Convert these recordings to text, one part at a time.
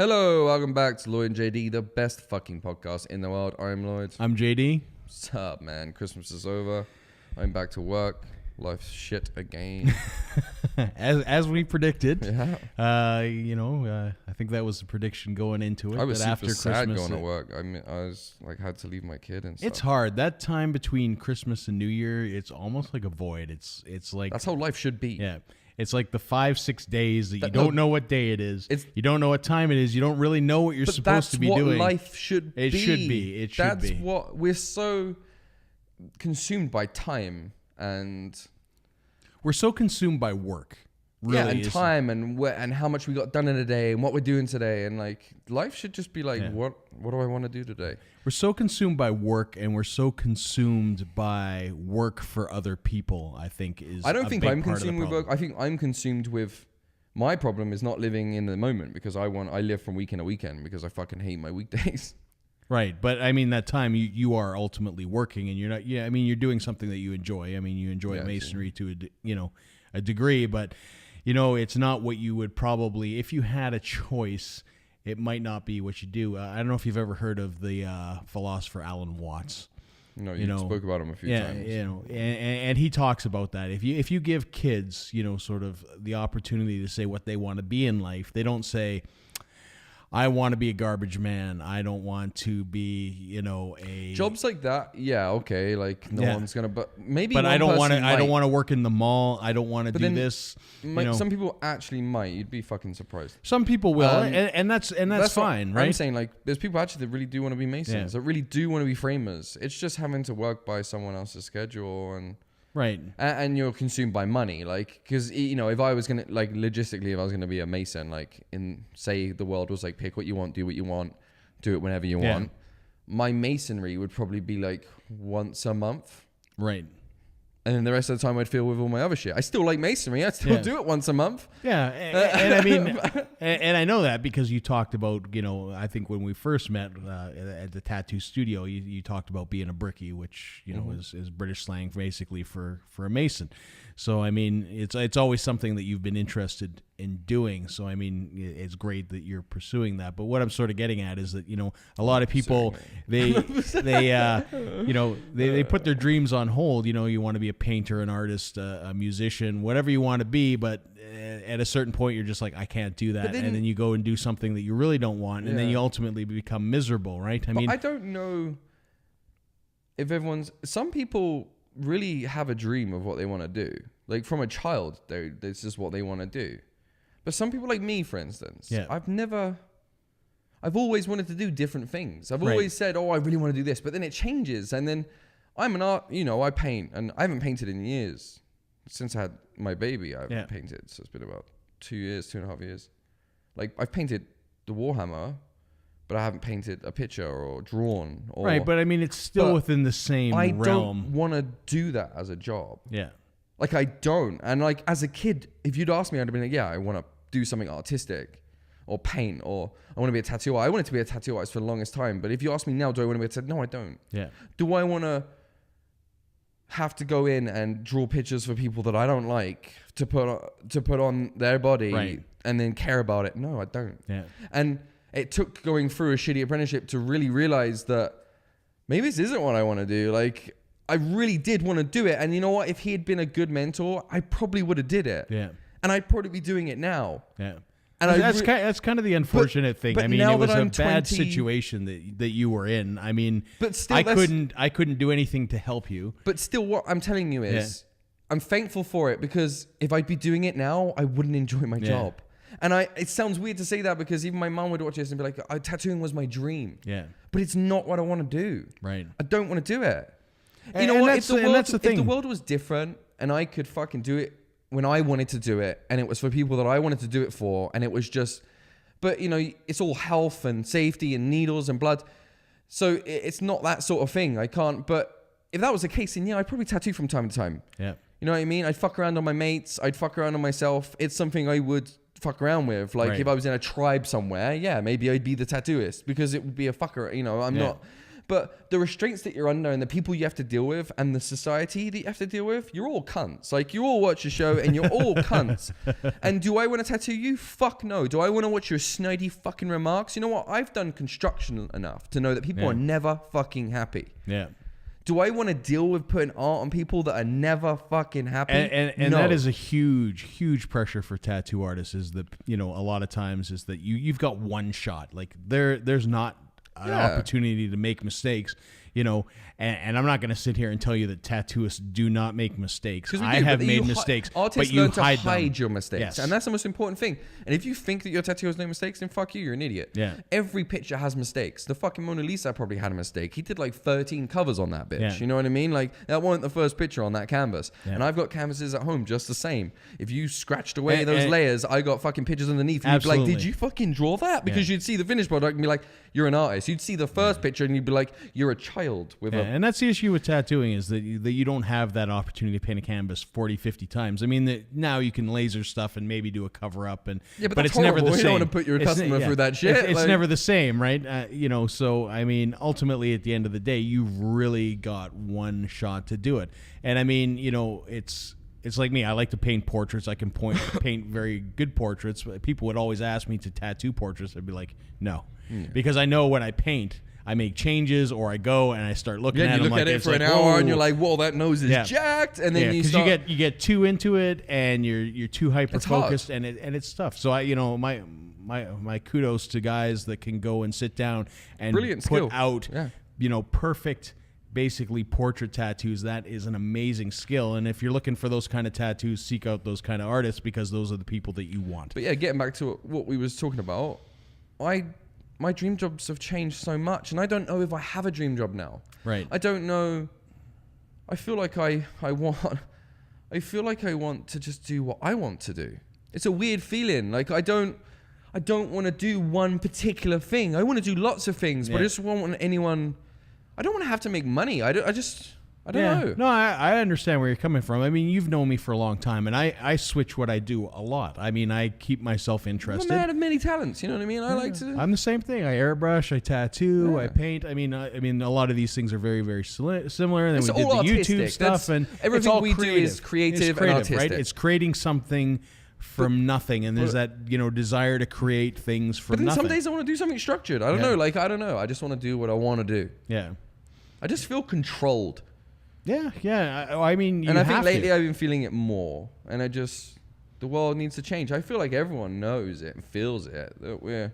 Hello, welcome back to Lloyd and JD, the best fucking podcast in the world. I'm Lloyd. I'm JD. What's up, man? Christmas is over. I'm back to work. Life's shit again. as we predicted. Yeah. I think that was the prediction going into it. I was that super after sad Christmas, going to work. I mean, I was like, had to leave my kid and stuff. It's hard. That time between Christmas and New Year, it's almost like a void. It's like That's how life should be. Yeah. It's like the 5-6 days that you don't know what day it is. You don't know what time it is. You don't really know what you're supposed to be doing. That's what life should be. It should be. It should be. That's what we're so consumed by time and we're so consumed by work. Really, yeah, and time and how much we got done in a day and what we're doing today, and like life should just be like, what do I want to do today? We're so consumed by work, and we're so consumed by work for other people. I think is. I don't think I'm consumed with problem. work. I think I'm consumed with. My problem is not living in the moment because I live from weekend to weekend because I fucking hate my weekdays. Right, but I mean that time you are ultimately working, and you're not. Yeah, I mean you're doing something that you enjoy. I mean you enjoy masonry to a degree, but. It's not what you would probably, if you had a choice, it might not be what you do. I don't know if you've ever heard of the philosopher Alan Watts. No, you spoke about him a few times. And he talks about that. If you give kids, sort of the opportunity to say what they want to be in life, they don't say, I want to be a garbage man. I don't want to be, a jobs like that. Yeah, okay. Like no one's gonna, but maybe. But I don't want to. I don't want to work in the mall. I don't want to do this. Some people actually might. You'd be fucking surprised. Some people will, and that's fine, right? I'm saying like there's people actually that really do want to be masons. That really do want to be framers. It's just having to work by someone else's schedule and. Right. And you're consumed by money, like, because, if I was going to, like, logistically, if I was going to be a mason, like, say the world was like, pick what you want, do what you want, do it whenever you want, my masonry would probably be, like, once a month. Right. And then the rest of the time I'd fill with all my other shit. I still like masonry. I still do it once a month. Yeah. And I mean, and I know that because you talked about, I think when we first met at the tattoo studio, you talked about being a brickie, which, is British slang basically for a mason. So, I mean, it's always something that you've been interested in doing. So, I mean, it's great that you're pursuing that. But what I'm sort of getting at is that, a lot of people, they put their dreams on hold. You want to be a painter, an artist, a musician, whatever you want to be. But at a certain point, you're just like, I can't do that. And then you go and do something that you really don't want. And then you ultimately become miserable, right? I don't know if some people really have a dream of what they want to do. Like from a child, this is what they want to do. But some people like me, for instance, I've always wanted to do different things. I've always said, I really want to do this, but then it changes. And then I'm an art, I paint, and I haven't painted in years. Since I had my baby, I haven't painted. So it's been about 2.5 years. Like I've painted the Warhammer, but I haven't painted a picture or drawn. Right, but I mean, it's still within the same realm. I don't want to do that as a job. Yeah. Like I don't. And like as a kid, if you'd asked me, I'd have been like, I want to do something artistic or paint, or I want to be a tattoo artist. I wanted to be a tattoo artist for the longest time. But if you ask me now, do I want to be a tattoo? No, I don't. Yeah. Do I want to have to go in and draw pictures for people that I don't like to put on their body and then care about it? No, I don't. Yeah. And it took going through a shitty apprenticeship to really realize that maybe this isn't what I want to do. Like I really did want to do it. And you know what? If he had been a good mentor, I probably would have did it. Yeah. And I'd probably be doing it now. Yeah. And that's kind of the unfortunate thing. But I mean, it was a bad situation that you were in. I mean, but still, I couldn't do anything to help you. But still, what I'm telling you is, I'm thankful for it because if I'd be doing it now, I wouldn't enjoy my job. And it sounds weird to say that because even my mom would watch this and be like, tattooing was my dream. Yeah. But it's not what I want to do. Right. I don't want to do it. You know what? If the world was different and I could fucking do it when I wanted to do it, and it was for people that I wanted to do it for, and it was just, but it's all health and safety and needles and blood. So it's not that sort of thing. I can't, but if that was the case, then I'd probably tattoo from time to time. Yeah. You know what I mean? I'd fuck around on my mates. I'd fuck around on myself. It's something I would fuck around with. Like if I was in a tribe somewhere, maybe I'd be the tattooist because it would be a fucker. I'm not. But the restraints that you're under and the people you have to deal with and the society that you have to deal with, you're all cunts. Like, you all watch the show and you're all cunts. And do I want to tattoo you? Fuck no. Do I want to watch your snidey fucking remarks? You know what? I've done construction enough to know that people are never fucking happy. Yeah. Do I want to deal with putting art on people that are never fucking happy? And no. That is a huge pressure for tattoo artists, is that, you know, a lot of times is that you've got one shot. Like, there's not an opportunity to make mistakes, you know, and I'm not going to sit here and tell you that tattooists do not make mistakes. I have made mistakes, but you hide your mistakes. Yes. And that's the most important thing. And if you think that your tattoo has no mistakes, then fuck you, you're an idiot. Yeah. Every picture has mistakes. The fucking Mona Lisa probably had a mistake. He did like 13 covers on that bitch. Yeah. You know what I mean? Like, that wasn't the first picture on that canvas. Yeah. And I've got canvases at home just the same. If you scratched away those layers, I got fucking pictures underneath. And you'd be like, did you fucking draw that? Because you'd see the finished product and be like, you're an artist. You'd see the first picture and you'd be like, you're a child with a... And that's the issue with tattooing, is that you don't have that opportunity to paint a canvas 40, 50 times. I mean, now you can laser stuff and maybe do a cover up, but it's horrible. Never the same. You don't want to put your customer through that shit. It's never the same, right? You know, so I mean, ultimately at the end of the day, you've really got one shot to do it. And I mean, you know, it's like me. I like to paint portraits. I can paint very good portraits. People would always ask me to tattoo portraits. I'd be like, no, because I know when I paint, I make changes, or I go and I start looking at it. You look at it for an hour and you're like, whoa, that nose is jacked. And then you get too into it and you're too hyper focused, and it's tough. So my kudos to guys that can go and sit down and put out perfect, basically portrait tattoos. That is an amazing skill. And if you're looking for those kind of tattoos, seek out those kind of artists, because those are the people that you want. But yeah, getting back to what we was talking about, my dream jobs have changed so much, and I don't know if I have a dream job now. Right. I don't know. I feel like I want to just do what I want to do. It's a weird feeling. Like, I don't want to do one particular thing. I want to do lots of things, but I just don't want anyone. I don't want to have to make money. I don't know. No, I understand where you're coming from. I mean, you've known me for a long time, and I switch what I do a lot. I mean, I keep myself interested. I'm a man of many talents. You know what I mean? I like to. I'm the same thing. I airbrush, I tattoo, I paint. I mean, a lot of these things are very, very similar. And then we did the artistic. YouTube stuff, and everything we do is creative and artistic. Right? It's creating something from nothing, and there's that desire to create things from nothing. But then some days I want to do something structured. I don't know. Like, I don't know. I just want to do what I want to do. Yeah. I just feel controlled. Yeah. I mean, and I think lately I've been feeling it more, and the world needs to change. I feel like everyone knows it and feels it. That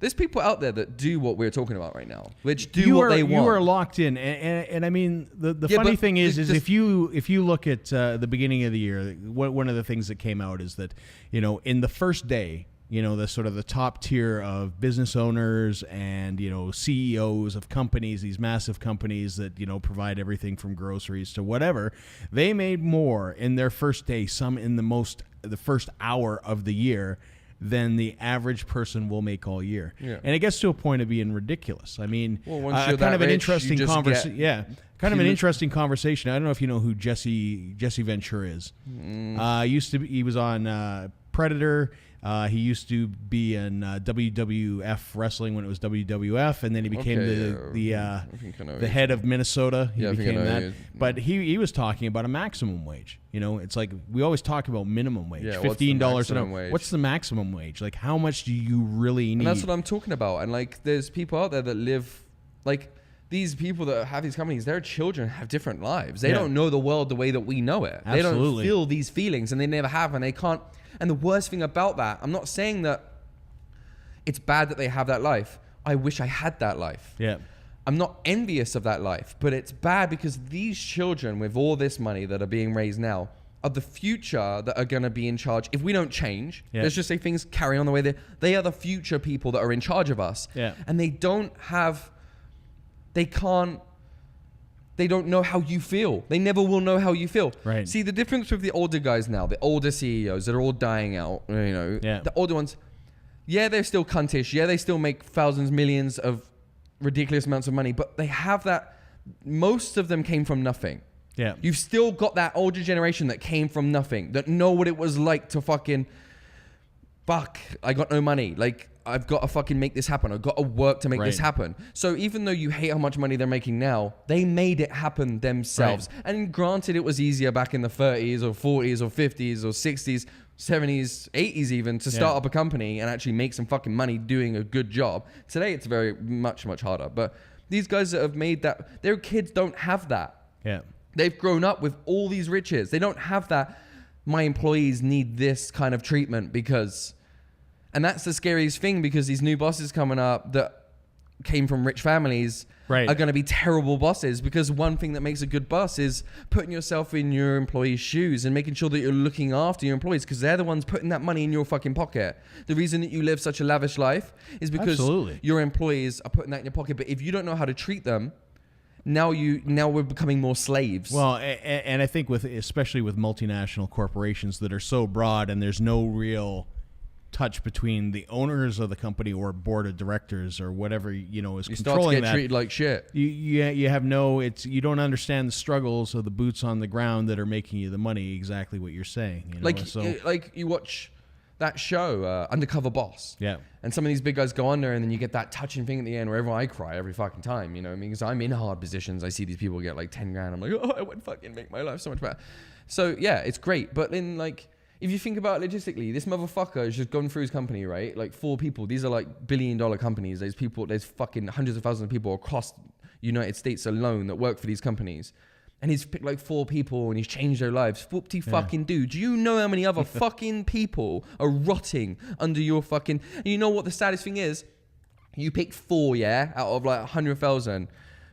there's people out there that do what we're talking about right now, which do what they want. You are locked in, and I mean, the funny thing is if you look at the beginning of the year, one of the things that came out is that, in the first day, the sort of the top tier of business owners and, CEOs of companies, these massive companies that, provide everything from groceries to whatever, they made more in their first day, some in the first hour of the year, than the average person will make all year. Yeah. And it gets to a point of being ridiculous. I mean, kind of an interesting conversation. Yeah. Kind of an interesting conversation. I don't know if you know who Jesse Ventura is. He was on Predator. He used to be in WWF wrestling when it was WWF, and then he became the head of Minnesota. He became that. But he was talking about a maximum wage. It's like we always talk about minimum wage, $15 an hour. What's the maximum wage? Like, how much do you really need? And that's what I'm talking about. And like, there's people out there that live like. These people that have these companies, their children have different lives. They don't know the world the way that we know it. Absolutely. They don't feel these feelings, and they never have, and they can't. And the worst thing about that, I'm not saying that it's bad that they have that life. I wish I had that life. Yeah. I'm not envious of that life, but it's bad because these children with all this money that are being raised now are the future that are going to be in charge. If we don't change, let's just say things carry on the way they are the future people that are in charge of us. Yeah. And they don't know how you feel. They never will know how you feel. Right. See, the difference with the older guys now, the older CEOs that are all dying out, the older ones, they're still cuntish. Yeah, they still make thousands, millions of ridiculous amounts of money, but they have that. Most of them came from nothing. Yeah. You've still got that older generation that came from nothing, that know what it was like to fucking, fuck, I got no money. Like, I've got to fucking make this happen. I've got to work to make this happen. So even though you hate how much money they're making now, they made it happen themselves. Right. And granted, it was easier back in the 30s or 40s or 50s or 60s, 70s, 80s even, to start up a company and actually make some fucking money doing a good job. Today, it's very much harder. But these guys that have made that, their kids don't have that. Yeah. They've grown up with all these riches. They don't have that, my employees need this kind of treatment because... And that's the scariest thing, because these new bosses coming up that came from rich families are going to be terrible bosses, because one thing that makes a good boss is putting yourself in your employees' shoes and making sure that you're looking after your employees, because they're the ones putting that money in your fucking pocket. The reason that you live such a lavish life is because your employees are putting that in your pocket. But if you don't know how to treat them, now we're becoming more slaves. Well, and I think especially with multinational corporations that are so broad, and there's no real touch between the owners of the company or board of directors or whatever, is controlling that. You start to get treated like shit. You have you don't understand the struggles of the boots on the ground that are making you the money. Exactly what you're saying. Like you watch that show, Undercover Boss. Yeah. And some of these big guys go under, and then you get that touching thing at the end where I cry every fucking time. You know what I mean? Because I'm in hard positions. I see these people get like 10 grand. I'm like, oh, I would fucking make my life so much better. So yeah, it's great. But then if you think about it logistically, this motherfucker has just gone through his company, right? Like 4 people. These are like billion-dollar companies. There's fucking hundreds of thousands of people across the United States alone that work for these companies. And he's picked like 4 people and he's changed their lives. Whoopty fucking dude. Do you know how many other fucking people are rotting under your fucking... And you know what the saddest thing is? You picked 4, out of like 100,000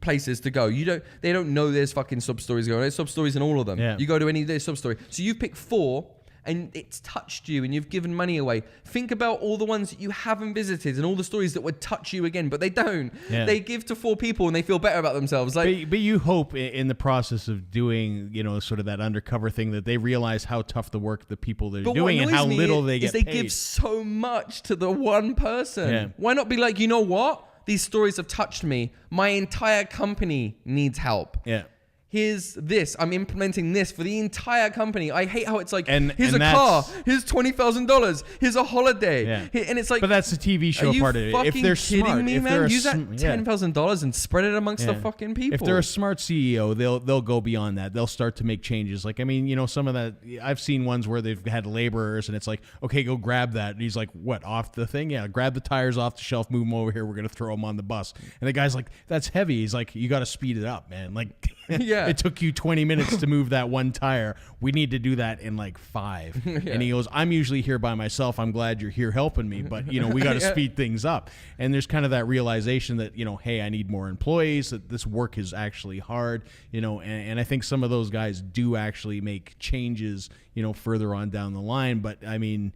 places to go. They don't know there's fucking sub-stories going on. There's sub-stories in all of them. Yeah. You go to any there's sub-story. So you've picked 4... and it's touched you and you've given money away. Think about all the ones that you haven't visited and all the stories that would touch you again, but they don't. Yeah. They give to 4 people and they feel better about themselves. But you hope in the process of doing, sort of that undercover thing, that they realize how tough the work the people they're doing and how little they get paid. They give so much to the one person. Yeah. Why not be like, you know what? These stories have touched me. My entire company needs help. Yeah. Here's this. I'm implementing this for the entire company. I hate how it's like, here's a car. Here's $20,000. Here's a holiday. Yeah. And it's like... But that's the TV show part of it. If they're kidding smart, me, man? Use that $10,000 and spread it amongst the fucking people. If they're a smart CEO, they'll go beyond that. They'll start to make changes. Like, some of that... I've seen ones where they've had laborers and it's like, okay, go grab that. And he's like, what, off the thing? Yeah, grab the tires off the shelf, move them over here. We're going to throw them on the bus. And the guy's like, that's heavy. He's like, you got to speed it up, man. Like... Yeah. It took you 20 minutes to move that one tire. We need to do that in like 5. Yeah. And he goes, I'm usually here by myself. I'm glad you're here helping me, but we got to speed things up. And there's kind of that realization that, hey, I need more employees, that this work is actually hard, and I think some of those guys do actually make changes, further on down the line. But it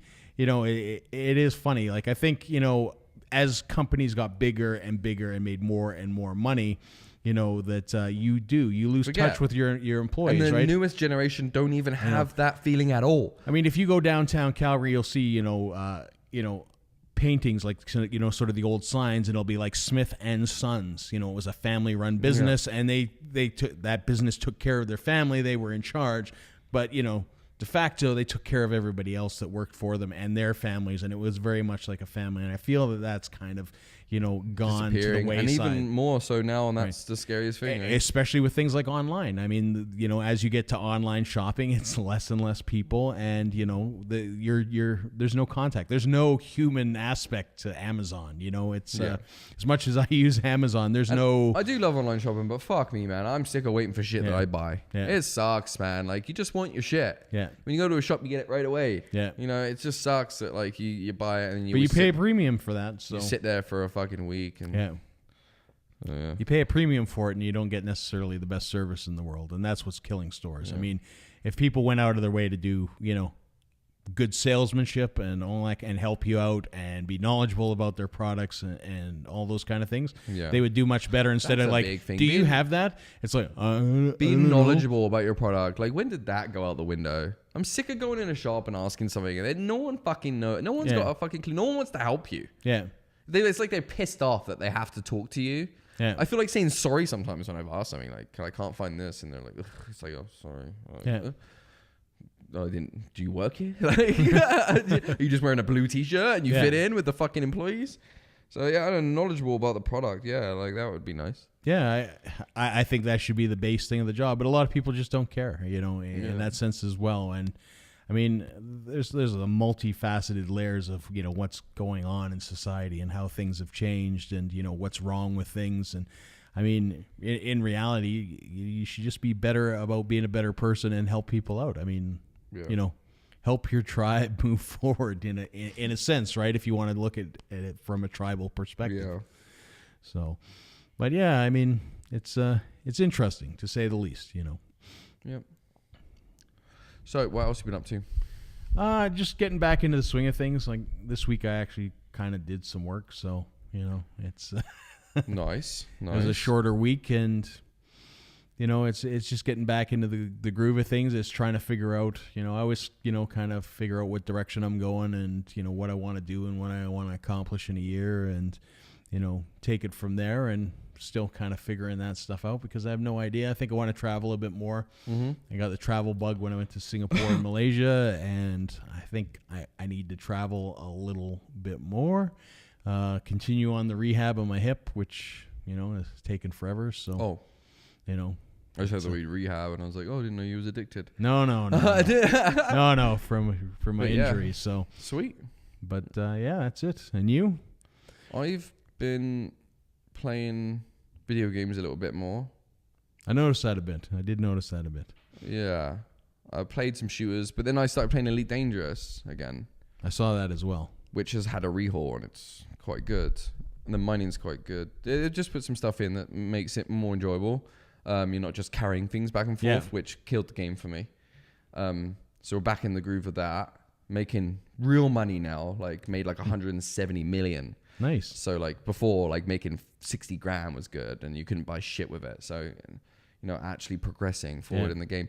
is funny. Like, I think, as companies got bigger and bigger and made more and more money, that you lose touch with your employees, and the right? newest generation don't even have that feeling at all. I mean, if you go downtown Calgary, you'll see, paintings like, sort of the old signs, and it'll be like Smith and Sons. It was a family-run business, and they took that business, took care of their family. They were in charge, but de facto, they took care of everybody else that worked for them and their families, and it was very much like a family. And I feel that that's kind of, gone to the wayside. And even more so now, and that's the scariest thing. Right? Especially with things like online. I mean, as you get to online shopping, it's less and less people, and, there's no contact. There's no human aspect to Amazon. It's as much as I use Amazon, I do love online shopping, but fuck me, man. I'm sick of waiting for shit that I buy. Yeah. It sucks, man. Like, you just want your shit. Yeah. When you go to a shop, you get it right away. Yeah. It just sucks that, like, you buy it and you... But you pay a premium for that, so... You sit there for a fucking week and... Yeah. You pay a premium for it and you don't get necessarily the best service in the world, and that's what's killing stores. Yeah. I mean, if people went out of their way to do, good salesmanship and all that, and help you out and be knowledgeable about their products and all those kind of things, they would do much better instead of like, do you have that? It's like, being knowledgeable about your product. Like, when did that go out the window? I'm sick of going in a shop and asking something and no one fucking knows. No one's got a fucking clue. No one wants to help you. Yeah. It's like they're pissed off that they have to talk to you. Yeah. I feel like saying sorry sometimes when I've asked something, like, I can't find this, and they're like, ugh. It's like, oh, sorry. Like, do you work here? Like, are you just wearing a blue t-shirt and you fit in with the fucking employees? So yeah, I'm knowledgeable about the product. Yeah, like that would be nice. Yeah, I think that should be the base thing of the job, but a lot of people just don't care, in that sense as well. And I mean, there's the multifaceted layers of what's going on in society and how things have changed, and what's wrong with things. And I mean, in reality, you should just be better about being a better person and help people out. I mean, help your tribe move forward in a sense, right? If you want to look at it from a tribal perspective. Yeah. So, but yeah, I mean, it's interesting to say the least, Yep. So, what else have you been up to? Just getting back into the swing of things. Like this week, I actually kind of did some work, so it's nice. It was a shorter week, and it's just getting back into the groove of things. It's trying to figure out, I always kind of figure out what direction I'm going, and what I want to do and what I want to accomplish in a year, and take it from there, and still kind of figuring that stuff out because I have no idea. I think I want to travel a bit more. Mm-hmm. I got the travel bug when I went to Singapore and Malaysia, and I think I need to travel a little bit more. Continue on the rehab of my hip, which has taken forever. So, I just heard the word rehab, and I was like, oh, I didn't know you was addicted. No, from my injury. So sweet. But yeah, that's it. And you? I've been playing video games a little bit more. I noticed that a bit. I did notice that a bit. Yeah. I played some shooters, but then I started playing Elite Dangerous again. I saw that as well. Which has had a rehaul, and it's quite good. And the mining's quite good. It just put some stuff in that makes it more enjoyable. You're not just carrying things back and forth, which killed the game for me. So we're back in the groove of that. Making real money now, made 170 million. Nice. So before, making 60 grand was good, and you couldn't buy shit with it. So, actually progressing forward in the game.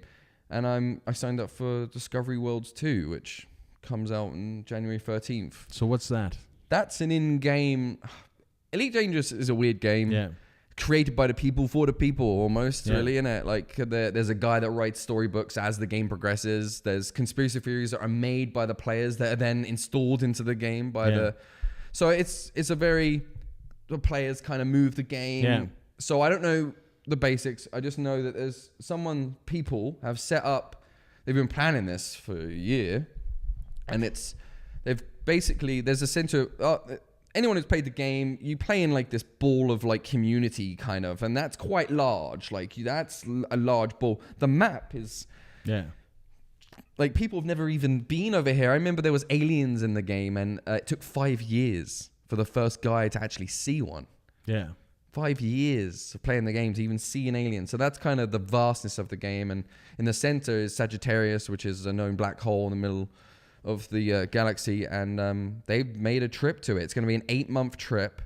And I signed up for Discovery Worlds 2, which comes out on January 13th. So what's that? That's an in-game... Elite Dangerous is a weird game. Yeah. Created by the people for the people, almost, really, innit? There's a guy that writes storybooks as the game progresses. There's conspiracy theories that are made by the players that are then installed into the game by the... So it's a very... The players kind of move the game. Yeah. So I don't know the basics. I just know that there's people have set up... They've been planning this for a year. And there's a center... anyone who's played the game, you play in this ball of community kind of, and that's quite large. That's a large ball. The map is... Yeah. People have never even been over here. I remember there was aliens in the game, and it took 5 years for the first guy to actually see one. Yeah. 5 years of playing the game to even see an alien. So that's kind of the vastness of the game. And in the center is Sagittarius, which is a known black hole in the middle of the galaxy. And they've made a trip to it. It's going to be an 8-month trip.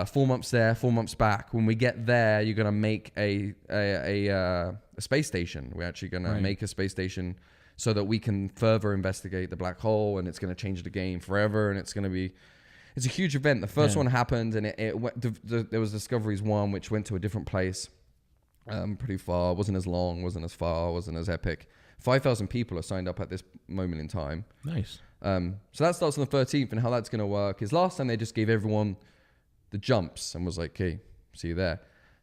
4 months there, 4 months back. When we get there, you're going to make a space station. We're actually going to make a space station so that we can further investigate the black hole, and it's going to change the game forever. And it's a huge event. The first one happened, and there was Discoveries 1, which went to a different place, pretty far. Wasn't as long, wasn't as far, wasn't as epic. 5,000 people are signed up at this moment in time. Nice. So that starts on the 13th, and how that's going to work is last time they just gave everyone the jumps and was like, "Okay, see you there."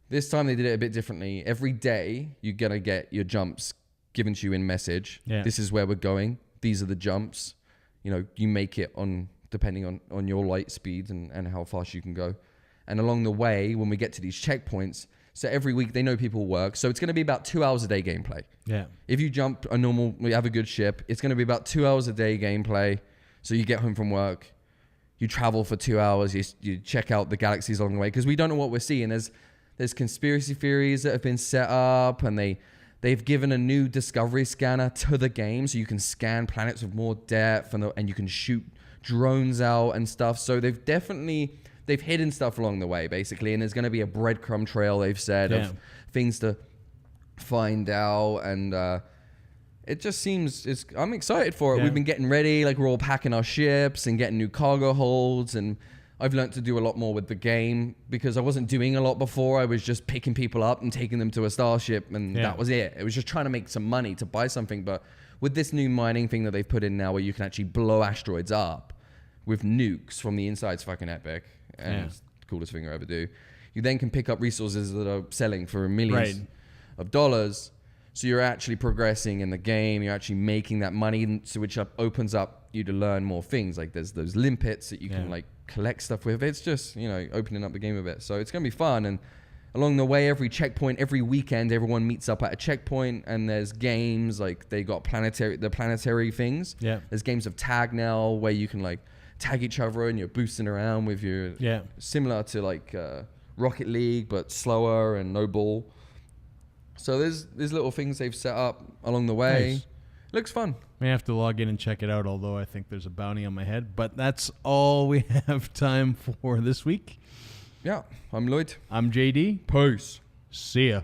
This time they did it a bit differently. Every day you're going to get your jumps given to you in message. Yeah. This is where we're going. These are the jumps. You make it depending on your light speeds and how fast you can go. And along the way, when we get to these checkpoints, so every week they know people work. So it's going to be about 2 hours a day gameplay. Yeah. If you jump you have a good ship, it's going to be about 2 hours a day gameplay. So you get home from work, you travel for 2 hours, you check out the galaxies along the way, because we don't know what we're seeing. There's conspiracy theories that have been set up, and they've given a new discovery scanner to the game, so you can scan planets with more depth, and you can shoot drones out and stuff. So they've hidden stuff along the way, basically, and there's going to be a breadcrumb trail, they've said, of things to find out, and it just seems I'm excited for it. We've been getting ready, we're all packing our ships and getting new cargo holds, and I've learned to do a lot more with the game because I wasn't doing a lot before. I was just picking people up and taking them to a starship, and that was it. It was just trying to make some money to buy something, but with this new mining thing that they've put in now, where you can actually blow asteroids up with nukes from the inside, it's fucking epic, and it's the coolest thing I ever do. You then can pick up resources that are selling for millions of dollars. So you're actually progressing in the game. You're actually making that money, so which opens up you to learn more things. Like there's those limpets that you can like collect stuff with. It's just, you know, opening up the game a bit. So it's going to be fun. And along the way, every checkpoint, every weekend, everyone meets up at a checkpoint, and there's games like they got the planetary things. Yeah. There's games of tag now where you can like tag each other and you're boosting around with your similar to like Rocket League, but slower and no ball. So there's little things they've set up along the way. Nice. Looks fun. May have to log in and check it out, although I think there's a bounty on my head. But that's all we have time for this week. Yeah, I'm Lloyd. I'm JD. Peace. See ya.